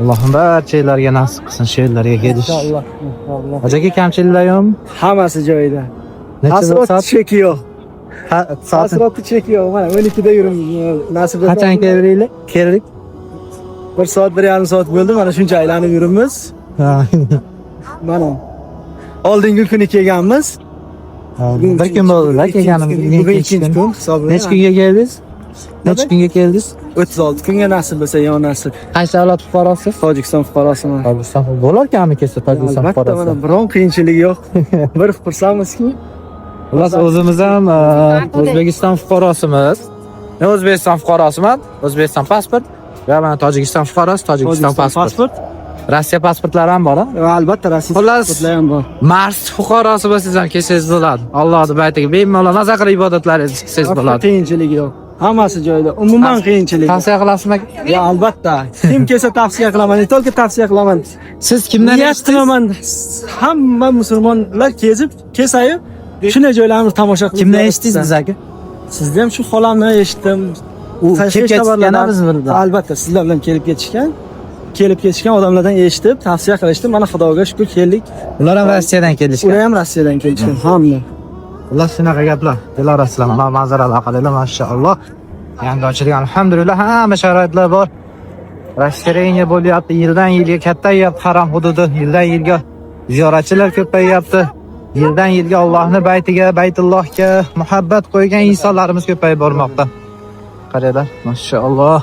Allohim barchalarga nasib qilsin shu yerlarga kelish. Inshaalloh, inshaalloh. Hojaga kamchiliklar yo'qmi? Hammasi joyida. Necha Asrot soat? cheki yo'q. Soat Asrotni cheki yo'q. Mana 12 da yuribmiz. Nasib etsa. qachon keldinglar? Keldik. 1 soat, 1,5 soat bo'ldi. Mana shuncha aylanib yuribmiz. Mana. Oldingi kuni kelganmiz. Bir kun bo'ldi kelganimiz. Bugun ikkinchi kun hisobida. Necha kunga keldingiz? Necha kunga keldingiz? 36 kunga nasib bo'lsa, yo nasib. Qaysi davlat fuqarosi? Tojikiston fuqarosiman. Tojikiston bo'larkanmi kelsa Tojikiston Albatta, fuqarosi? mana biron qiyinchilik yo'q. Bir xursandmizki, Xullas o'zimiz ham O'zbekiston fuqarosimiz. Men O'zbekiston fuqarosiman. O'zbekiston pasport va men Tojikiston fuqarosi, Tojikiston pasport. Rossiya pasportlari ham bor. albatta Rossiya Xullas, pasportlari ham bor. Mars fuqarosi bo'lsangiz ham kelsangiz bo'ladi. Allohning baytiga bemalol maza qilib ibodatlaringizni qilsangiz bo'ladi. Qiyinchilik yo'q. Hammasi joyida. Umuman qiyinchilik. Tavsiya qilasizmi? Ya albatta. Kim kelsa tavsiya qilaman, ne только tavsiya qilaman. Siz kimdan Niyat qilaman. Hamma musulmonlar kesayib, shunday joylarni tomosha qilib. Kimdan eshitdingiz aka? Sizda ham shu xolamni eshitdim. Kelib ketishganimiz birdan. Albatta, sizlar bilan kelib ketishgan odamlardan eshitib, tavsiya qilishdi. Mana Xudoga shukr keldik. Ular ham Rossiyadan kelishgan. Ular ham Rossiyadan kelishgan. Hamma. Ular shunaqa gaplar. Dilarasizlar, mana manzaralar qaranglar, mashalloh. Yangichilik alhamdulillah hamma sharoitlar bor. Rashtiriya bo'lyapti, yildan yilga kattayapti haram hududi, yildan yilga ziyoratchilar ko'payyapti. Yildan yilga Allohning baytiga, Baytullohga muhabbat qo'ygan insonlarimiz ko'payib bormoqda. Qaranglar, mashalloh.